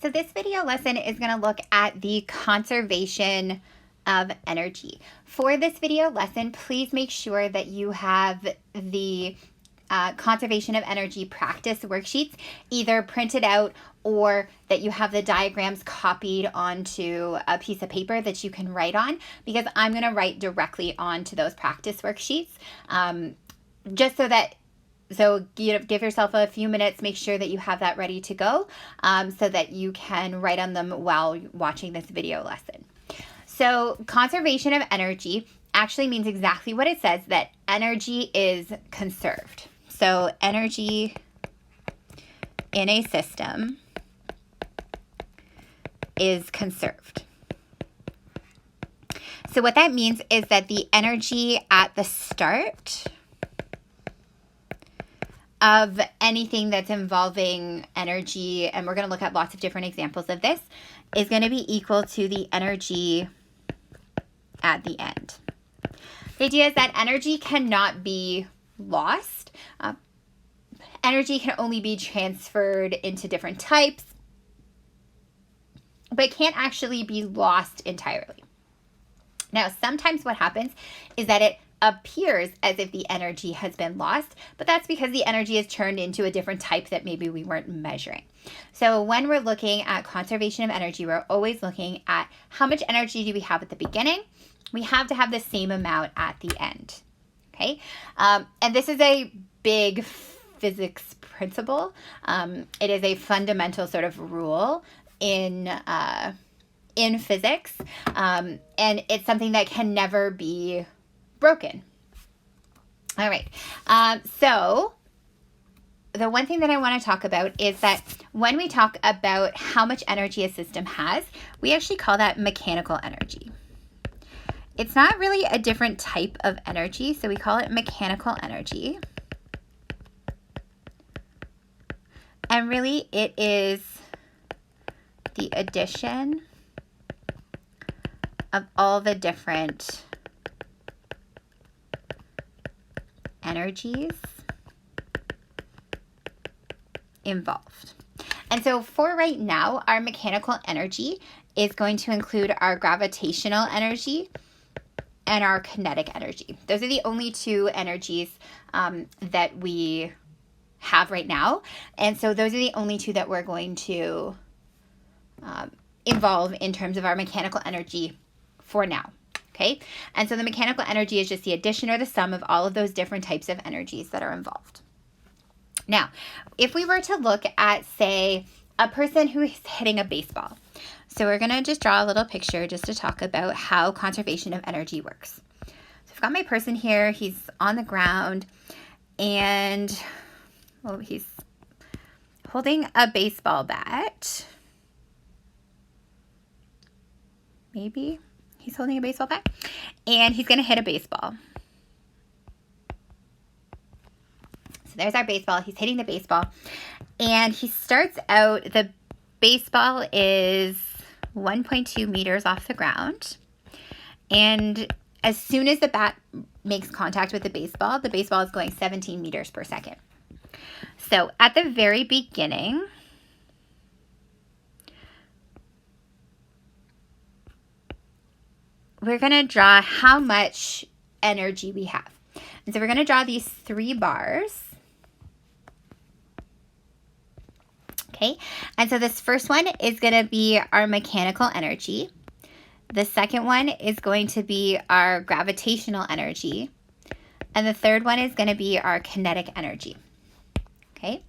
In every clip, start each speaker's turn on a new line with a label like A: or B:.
A: So this video lesson is going to look at the conservation of energy. For this video lesson, please make sure that you have the conservation of energy practice worksheets either printed out or that you have the diagrams copied onto a piece of paper that you can write on, because I'm going to write directly onto those practice worksheets just so give yourself a few minutes, make sure that you have that ready to go so that you can write on them while watching this video lesson. So conservation of energy actually means exactly what it says, that energy is conserved. So energy in a system is conserved. So what that means is that the energy at the start of anything that's involving energy, and we're going to look at lots of different examples of this, is going to be equal to the energy at the end. The idea is that energy cannot be lost. Energy can only be transferred into different types, but can't actually be lost entirely. Now, sometimes what happens is that it appears as if the energy has been lost, but that's because the energy is turned into a different type that maybe we weren't measuring. So when we're looking at conservation of energy, we're always looking at how much energy do we have at the beginning. We have to have the same amount at the end. Okay, and this is a big physics principle. It is a fundamental sort of rule in physics, and it's something that can never be broken. All right, so the one thing that I want to talk about is that when we talk about how much energy a system has, we actually call that mechanical energy. It's not really a different type of energy, so we call it mechanical energy. And really, it is the addition of all the different energies involved. And so for right now, our mechanical energy is going to include our gravitational energy and our kinetic energy. Those are the only two energies that we have right now. And so those are the only two that we're going to involve in terms of our mechanical energy for now. Okay, and so the mechanical energy is just the addition or the sum of all of those different types of energies that are involved. Now, if we were to look at, say, a person who is hitting a baseball. So we're going to just draw a little picture just to talk about how conservation of energy works. So I've got my person here. He's on the ground and he's holding a baseball bat. Maybe he's holding a baseball bat and he's going to hit a baseball. So there's our baseball. He's hitting the baseball and he starts out, the baseball is 1.2 meters off the ground. And as soon as the bat makes contact with the baseball is going 17 meters per second. So at the very beginning, we're going to draw how much energy we have. And so we're going to draw these three bars. Okay, and so this first one is going to be our mechanical energy. The second one is going to be our gravitational energy. And the third one is going to be our kinetic energy. Okay,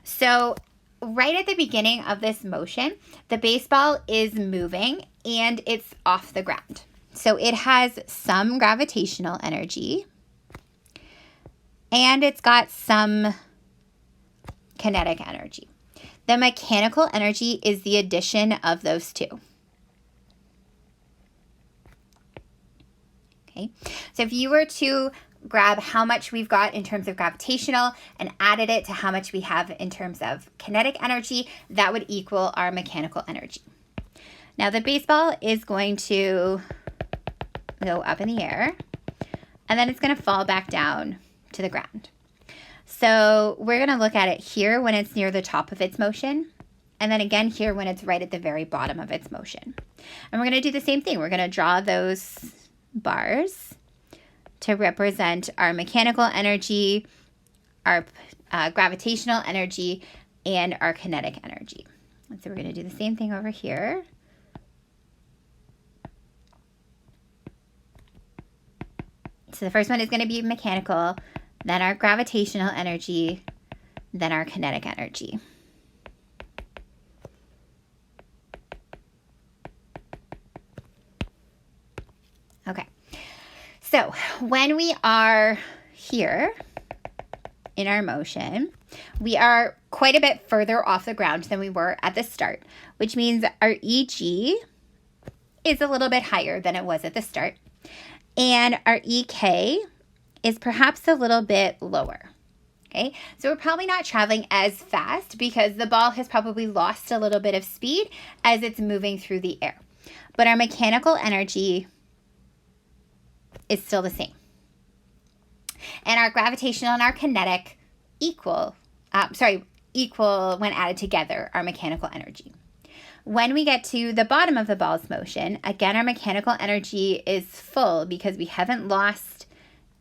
A: so right at the beginning of this motion, the baseball is moving and it's off the ground. So it has some gravitational energy and it's got some kinetic energy. The mechanical energy is the addition of those two. Okay, so if you were to grab how much we've got in terms of gravitational and added it to how much we have in terms of kinetic energy, that would equal our mechanical energy. Now the baseball is going to go up in the air and then it's going to fall back down to the ground. So we're going to look at it here when it's near the top of its motion. and then again here when it's right at the very bottom of its motion. And we're going to do the same thing. We're going to draw those bars to represent our mechanical energy, our gravitational energy, and our kinetic energy. And so we're going to do the same thing over here. So the first one is going to be mechanical, then our gravitational energy, then our kinetic energy. Okay, so when we are here in our motion, we are quite a bit further off the ground than we were at the start, which means our EG is a little bit higher than it was at the start. And our EK is perhaps a little bit lower. Okay, so we're probably not traveling as fast because the ball has probably lost a little bit of speed as it's moving through the air. But our mechanical energy is still the same. And our gravitational and our kinetic equal when added together, our mechanical energy. When we get to the bottom of the ball's motion, again, our mechanical energy is full because we haven't lost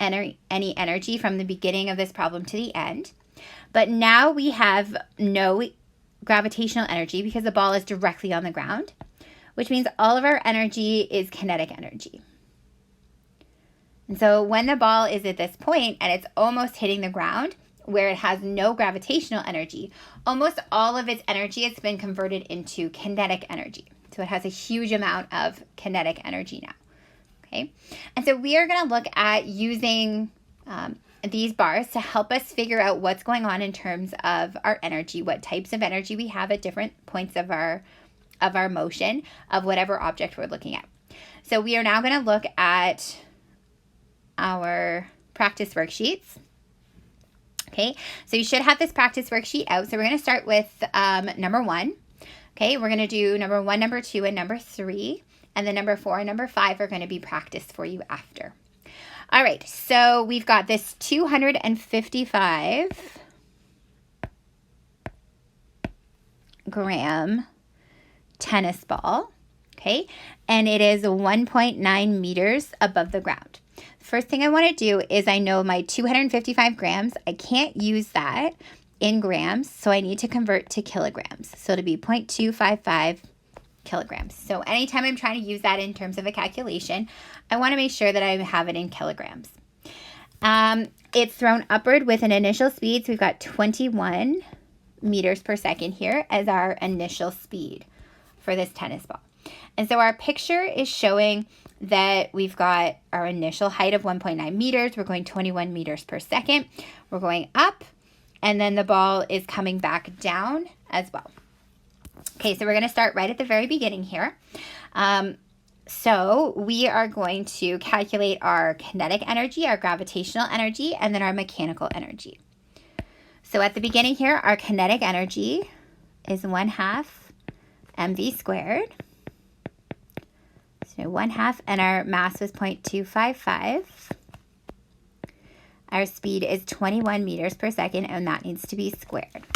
A: any energy from the beginning of this problem to the end. But now we have no gravitational energy because the ball is directly on the ground, which means all of our energy is kinetic energy. And so when the ball is at this point and it's almost hitting the ground, where it has no gravitational energy, almost all of its energy has been converted into kinetic energy. So it has a huge amount of kinetic energy now. Okay, and so we are going to look at using these bars to help us figure out what's going on in terms of our energy, what types of energy we have at different points of our motion of whatever object we're looking at. So we are now going to look at our practice worksheets. Okay, so you should have this practice worksheet out. So we're going to start with number 1. Okay, we're going to do number 1, number 2, and number 3. And then number 4 and number 5 are going to be practice for you after. All right, so we've got this 255 gram tennis ball. Okay, and it is 1.9 meters above the ground. First thing I want to do is I know my 255 grams. I can't use that in grams, so I need to convert to kilograms. So it'll be 0.255 kilograms. So anytime I'm trying to use that in terms of a calculation, I want to make sure that I have it in kilograms. It's thrown upward with an initial speed. So we've got 21 meters per second here as our initial speed for this tennis ball. And so our picture is showing that we've got our initial height of 1.9 meters. We're going 21 meters per second. We're going up, and then the ball is coming back down as well. Okay, so we're going to start right at the very beginning here. So we are going to calculate our kinetic energy, our gravitational energy, and then our mechanical energy. So at the beginning here, our kinetic energy is 1/2 mv squared. So 1/2, and our mass was 0.255. Our speed is 21 meters per second, and that needs to be squared.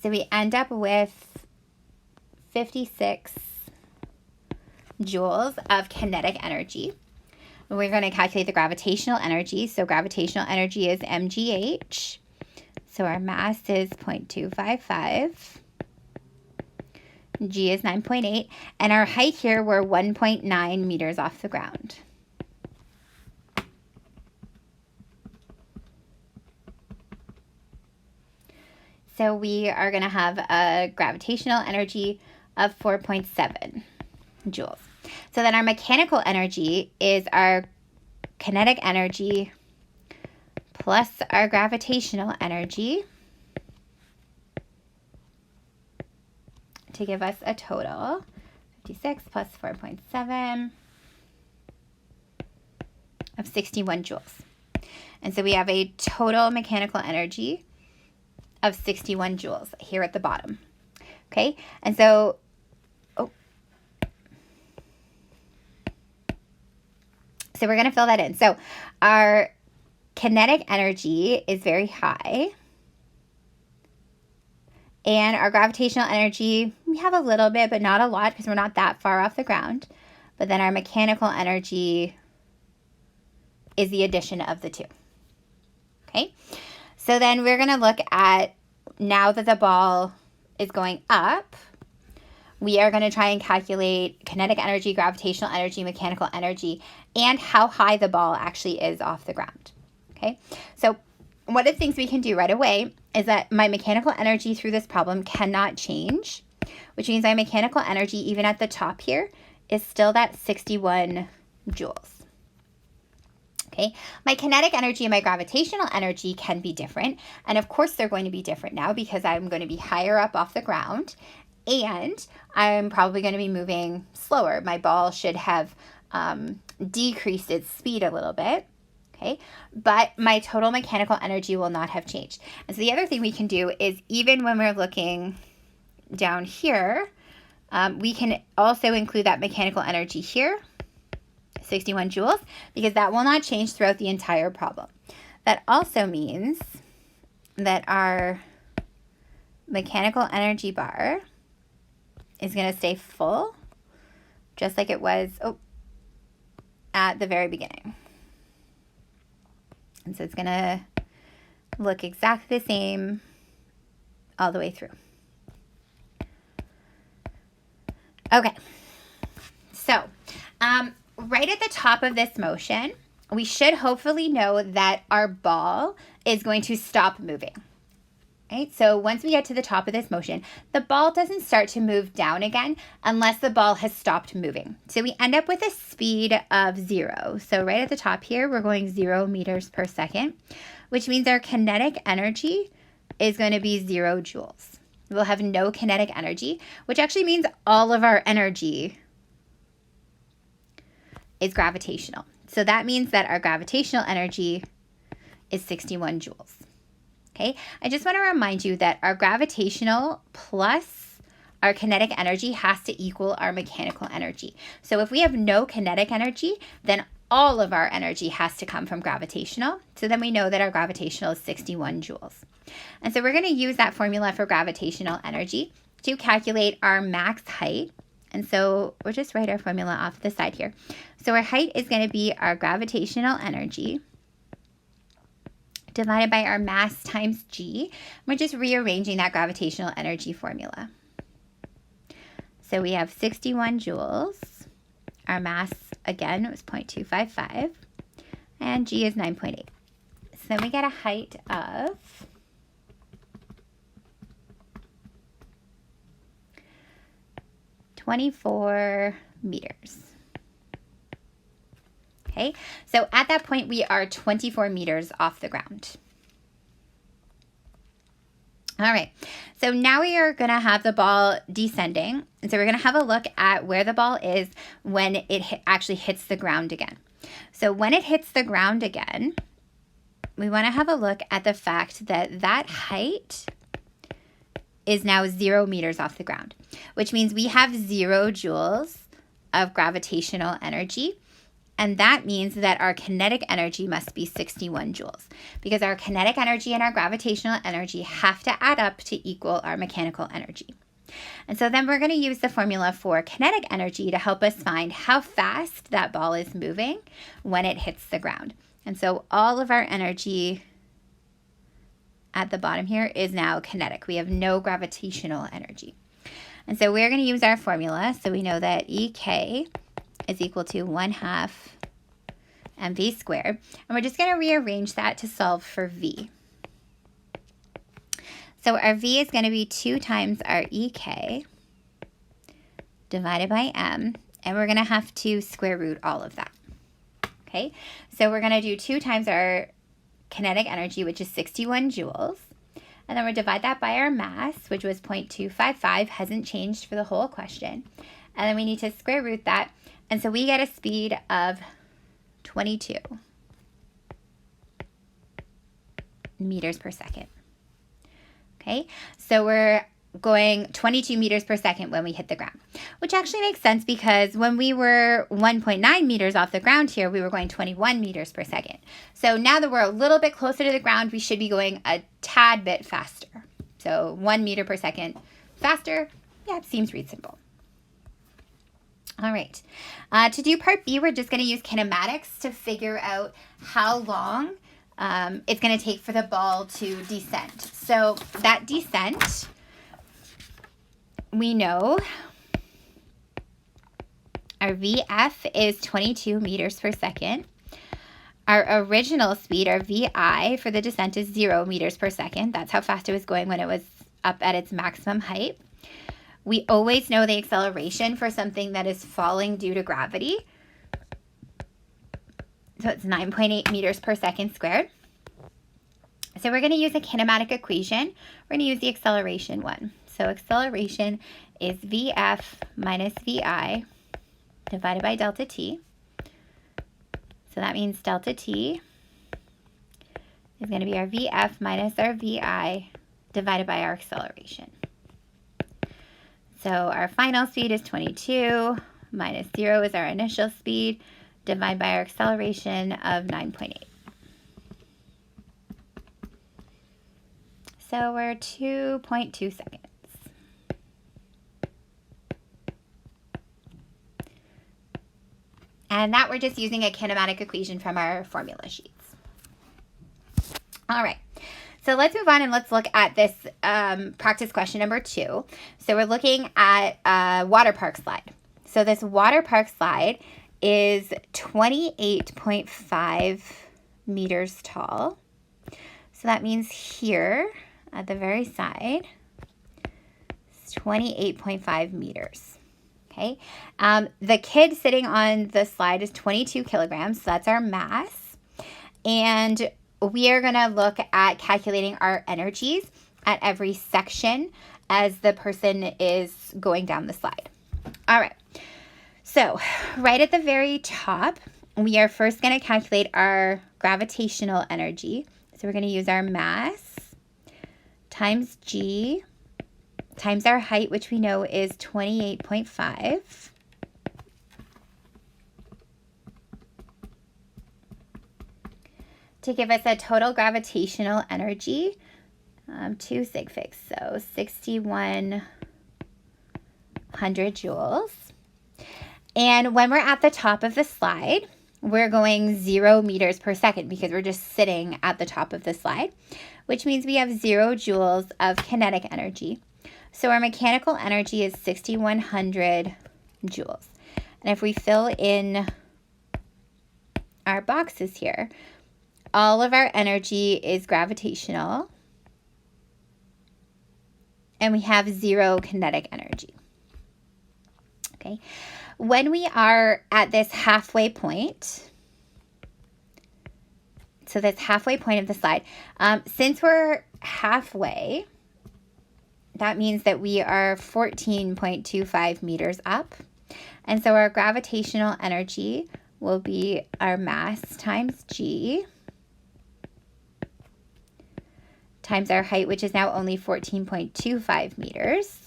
A: So we end up with 56 joules of kinetic energy. We're going to calculate the gravitational energy. So gravitational energy is mgh. So our mass is 0.255. G is 9.8. And our height here, we're 1.9 meters off the ground. So we are going to have a gravitational energy of 4.7 joules. So then our mechanical energy is our kinetic energy plus our gravitational energy to give us a total 56 plus 4.7 of 61 joules. And so we have a total mechanical energy of 61 joules here at the bottom. Okay, and so we're going to fill that in. So our kinetic energy is very high. And our gravitational energy, we have a little bit, but not a lot because we're not that far off the ground. But then our mechanical energy is the addition of the two. Okay, so then we're going to look at, now that the ball is going up, we are going to try and calculate kinetic energy, gravitational energy, mechanical energy, and how high the ball actually is off the ground. Okay, so one of the things we can do right away is that my mechanical energy through this problem cannot change, which means my mechanical energy, even at the top here, is still that 61 joules. Okay, my kinetic energy and my gravitational energy can be different. And of course, they're going to be different now because I'm going to be higher up off the ground and I'm probably going to be moving slower. My ball should have decreased its speed a little bit. Okay, but my total mechanical energy will not have changed. And so the other thing we can do is, even when we're looking down here, we can also include that mechanical energy here, 61 joules, because that will not change throughout the entire problem. That also means that our mechanical energy bar is going to stay full, just like it was at the very beginning. And so it's going to look exactly the same all the way through. Okay, so right at the top of this motion, we should hopefully know that our ball is going to stop moving. Right? So once we get to the top of this motion, the ball doesn't start to move down again unless the ball has stopped moving. So we end up with a speed of 0. So right at the top here, we're going 0 meters per second, which means our kinetic energy is going to be 0 joules. We'll have no kinetic energy, which actually means all of our energy is gravitational. So that means that our gravitational energy is 61 joules. Okay, I just want to remind you that our gravitational plus our kinetic energy has to equal our mechanical energy. So if we have no kinetic energy, then all of our energy has to come from gravitational. So then we know that our gravitational is 61 joules. And so we're going to use that formula for gravitational energy to calculate our max height. And so we'll just write our formula off the side here. So our height is going to be our gravitational energy divided by our mass times g. We're just rearranging that gravitational energy formula. So we have 61 joules. Our mass, again, was 0.255. And g is 9.8. So then we get a height of 24 meters. Okay, so at that point, we are 24 meters off the ground. All right, so now we are going to have the ball descending. And so we're going to have a look at where the ball is when it actually hits the ground again. So when it hits the ground again, we want to have a look at the fact that that height is now 0 meters off the ground, which means we have 0 joules of gravitational energy. And that means that our kinetic energy must be 61 joules, because our kinetic energy and our gravitational energy have to add up to equal our mechanical energy. And so then we're going to use the formula for kinetic energy to help us find how fast that ball is moving when it hits the ground. And so all of our energy at the bottom here is now kinetic. We have no gravitational energy. And so we're going to use our formula. So we know that EK is equal to 1/2 mv squared. And we're just going to rearrange that to solve for v. So our v is going to be 2 times our EK divided by m. And we're going to have to square root all of that. Okay, so we're going to do 2 times our kinetic energy, which is 61 joules. And then we'll divide that by our mass, which was 0.255, hasn't changed for the whole question. And then we need to square root that. And so we get a speed of 22 meters per second. Okay, so we're going 22 meters per second when we hit the ground, which actually makes sense because when we were 1.9 meters off the ground here, we were going 21 meters per second. So now that we're a little bit closer to the ground, we should be going a tad bit faster. So 1 meter per second faster. Yeah, it seems reasonable. All right. To do part B, we're just going to use kinematics to figure out how long it's going to take for the ball to descend. So that descent, we know our VF is 22 meters per second. Our original speed, our VI for the descent, is 0 meters per second. That's how fast it was going when it was up at its maximum height. We always know the acceleration for something that is falling due to gravity. So it's 9.8 meters per second squared. So we're going to use a kinematic equation. We're going to use the acceleration one. So acceleration is VF minus VI divided by delta t. So that means delta t is going to be our VF minus our VI divided by our acceleration. So our final speed is 22 minus 0 is our initial speed, divided by our acceleration of 9.8. So we're 2.2 seconds. And that we're just using a kinematic equation from our formula sheets. All right. So let's move on and let's look at this practice question number 2. So we're looking at a water park slide. So this water park slide is 28.5 meters tall. So that means here at the very side, it's 28.5 meters. Okay. The kid sitting on the slide is 22 kilograms. So that's our mass. And we are going to look at calculating our energies at every section as the person is going down the slide. All right. So right at the very top, we are first going to calculate our gravitational energy. So we're going to use our mass times G times our height, which we know is 28.5. to give us a total gravitational energy, 2 sig figs, so 6,100 joules. And when we're at the top of the slide, we're going 0 meters per second because we're just sitting at the top of the slide, which means we have 0 joules of kinetic energy. So our mechanical energy is 6,100 joules. And if we fill in our boxes here, all of our energy is gravitational, and we have 0 kinetic energy. Okay. When we are at this halfway point, so this halfway point of the slide, since we're halfway, that means that we are 14.25 meters up. And so our gravitational energy will be our mass times G times our height, which is now only 14.25 meters.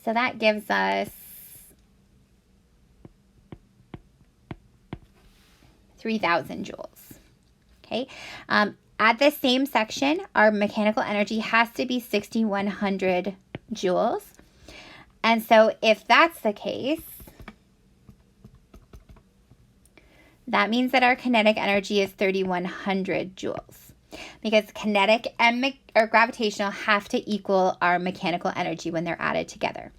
A: So that gives us 3,000 joules. Okay. At the same section, our mechanical energy has to be 6,100 joules. And so if that's the case, that means that our kinetic energy is 3,100 joules, because kinetic and gravitational have to equal our mechanical energy when they're added together.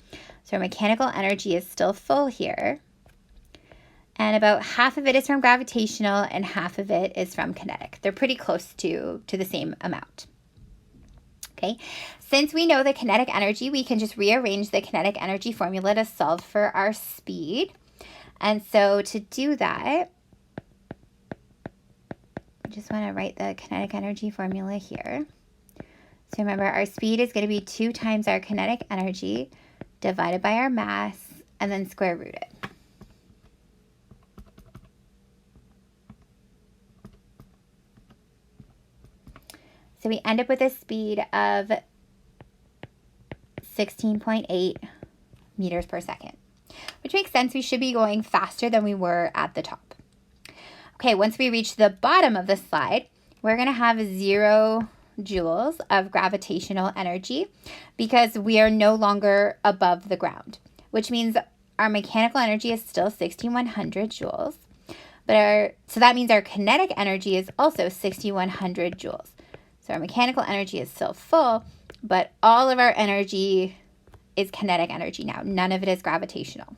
A: So our mechanical energy is still full here, and about half of it is from gravitational and half of it is from kinetic. They're pretty close to the same amount. Okay, since we know the kinetic energy, we can just rearrange the kinetic energy formula to solve for our speed. And so to do that, just want to write the kinetic energy formula here. So remember, our speed is going to be 2 times our kinetic energy divided by our mass and then square root it. So we end up with a speed of 16.8 meters per second, which makes sense. We should be going faster than we were at the top. Okay, once we reach the bottom of the slide, we're going to have 0 joules of gravitational energy because we are no longer above the ground, which means our mechanical energy is still 6,100 joules. So that means our kinetic energy is also 6,100 joules. So our mechanical energy is still full, but all of our energy is kinetic energy now. None of it is gravitational.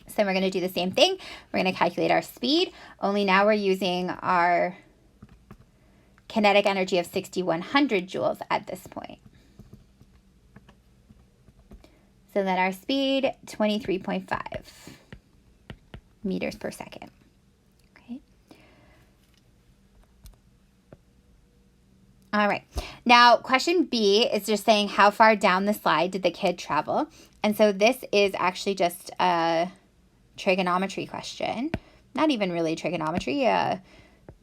A: So we're going to do the same thing. We're going to calculate our speed, only now we're using our kinetic energy of 6,100 joules at this point. So then our speed, 23.5 meters per second. Okay. All right. Now, question B is just saying how far down the slide did the kid travel? And so this is actually just a trigonometry question. Not even really trigonometry, a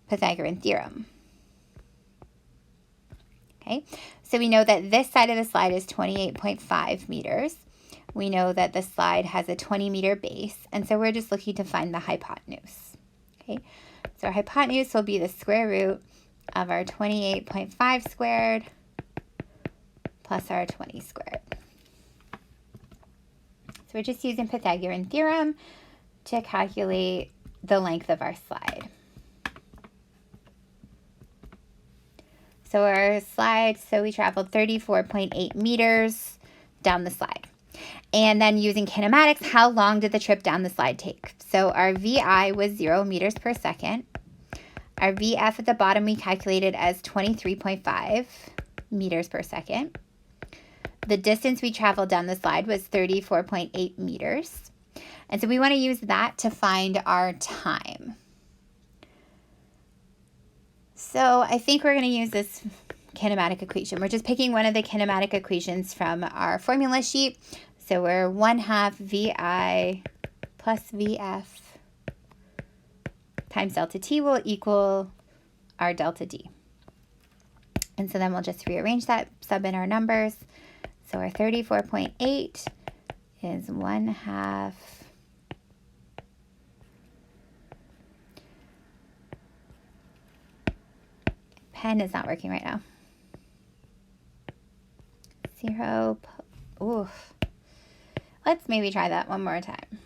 A: Pythagorean theorem. Okay, so we know that this side of the slide is 28.5 meters. We know that the slide has a 20-meter base, and so we're just looking to find the hypotenuse. Okay, so our hypotenuse will be the square root of our 28.5 squared plus our 20 squared. So we're just using Pythagorean theorem to calculate the length of our slide. So our slide, so we traveled 34.8 meters down the slide. And then using kinematics, how long did the trip down the slide take? So our VI was 0 meters per second. Our VF at the bottom we calculated as 23.5 meters per second. The distance we traveled down the slide was 34.8 meters. And so we want to use that to find our time. So I think we're going to use this kinematic equation. We're just picking one of the kinematic equations from our formula sheet. So we're 1/2 VI plus VF times delta T will equal our delta D. And so then we'll just rearrange that, sub in our numbers. So our 34.8 is 1/2 pen is not working right now. 0. Oof. Let's maybe try that one more time.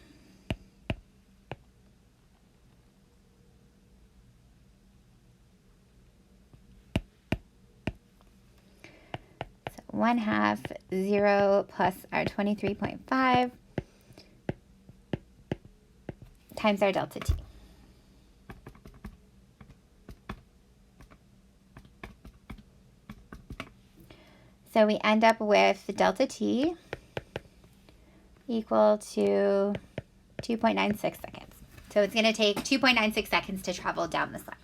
A: So 1/2 0 plus our 23.5 times our delta T. So we end up with delta T equal to 2.96 seconds. So it's going to take 2.96 seconds to travel down the slide.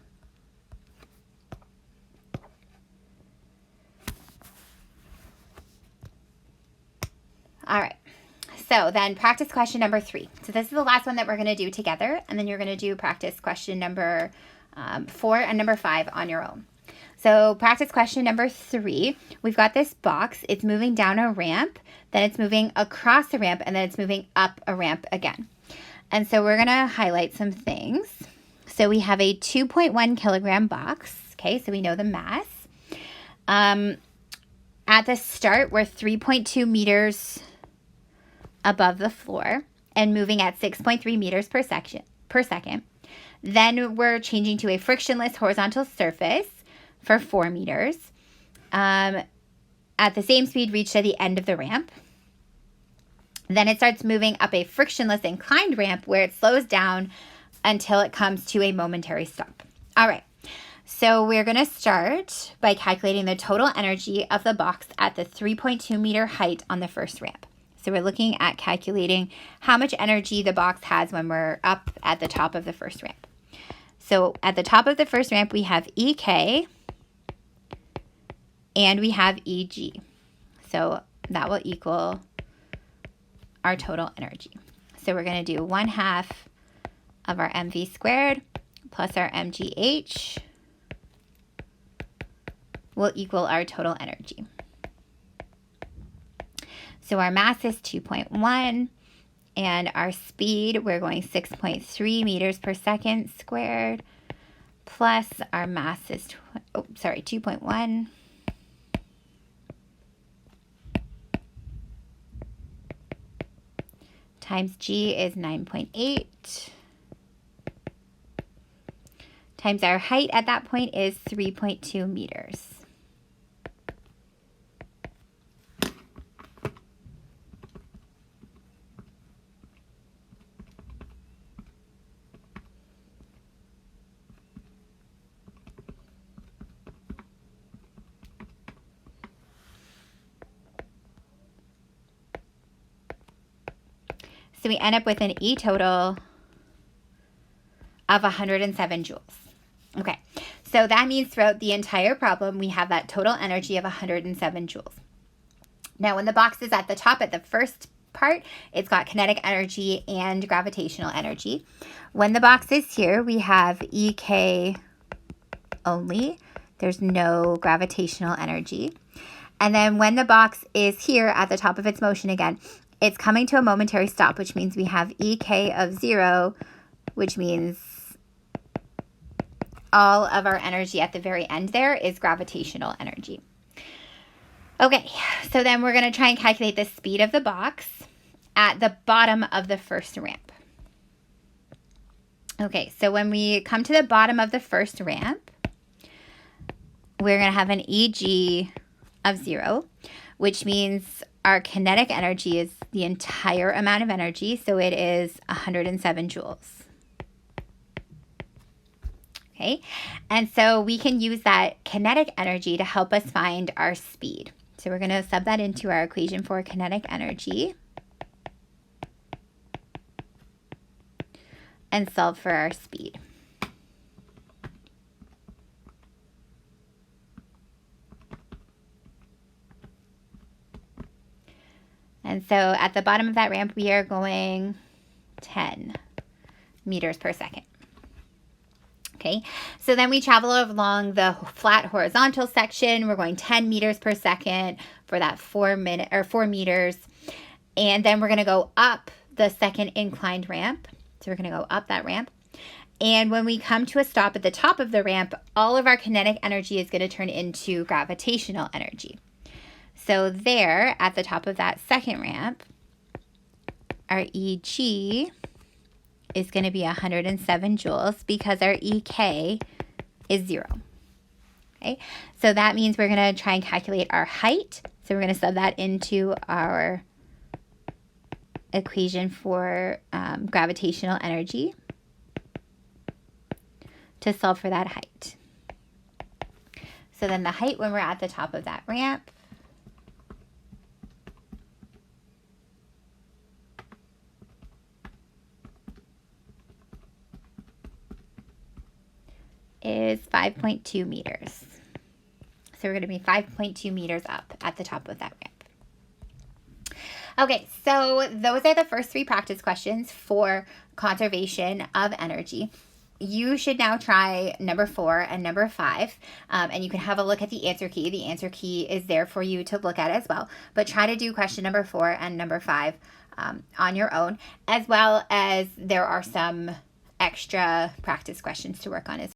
A: All right. So then practice question number 3. So this is the last one that we're going to do together, and then you're going to do practice question number 4 and number 5 on your own. So practice question number 3, we've got this box. It's moving down a ramp, then it's moving across a ramp, and then it's moving up a ramp again. And so we're going to highlight some things. So we have a 2.1 kilogram box. Okay, so we know the mass. At the start, we're 3.2 meters above the floor and moving at 6.3 meters per second. Then we're changing to a frictionless horizontal surface for 4 meters. At the same speed reached at the end of the ramp. Then it starts moving up a frictionless inclined ramp where it slows down until it comes to a momentary stop. All right, so we're going to start by calculating the total energy of the box at the 3.2 meter height on the first ramp. So we're looking at calculating how much energy the box has when we're up at the top of the first ramp. So at the top of the first ramp, we have EK and we have EG. So that will equal our total energy. So we're going to do 1/2 of our mv squared plus our mgh, will equal our total energy. So our mass is 2.1, and our speed, we're going 6.3 meters per second squared, plus our mass is, 2.1. Times g is 9.8. Times our height at that point is 3.2 meters. So we end up with an E total of 107 joules. Okay, so that means throughout the entire problem, we have that total energy of 107 joules. Now, when the box is at the top at the first part, it's got kinetic energy and gravitational energy. When the box is here, we have EK only. There's no gravitational energy. And then when the box is here at the top of its motion again, it's coming to a momentary stop, which means we have EK of 0, which means all of our energy at the very end there is gravitational energy. Okay, so then we're going to try and calculate the speed of the box at the bottom of the first ramp. Okay, so when we come to the bottom of the first ramp, we're going to have an EG of 0, which means our kinetic energy is the entire amount of energy, so it is 107 joules. Okay, and so we can use that kinetic energy to help us find our speed. So we're going to sub that into our equation for kinetic energy and solve for our speed. And so at the bottom of that ramp, we are going 10 meters per second. Okay, so then we travel along the flat horizontal section. We're going 10 meters per second for that 4 meters. And then we're going to go up the second inclined ramp. So we're going to go up that ramp. And when we come to a stop at the top of the ramp, all of our kinetic energy is going to turn into gravitational energy. So there, at the top of that second ramp, our EG is going to be 107 joules because our EK is 0. Okay, so that means we're going to try and calculate our height. So we're going to sub that into our equation for gravitational energy to solve for that height. So then the height when we're at the top of that ramp is 5.2 meters. So we're going to be 5.2 meters up at the top of that ramp. Okay, so those are the first 3 practice questions for conservation of energy. You should now try number 4 and number 5, and you can have a look at the answer key. The answer key is there for you to look at as well, but try to do question number 4 and number 5 on your own, as well as there are some extra practice questions to work on as well.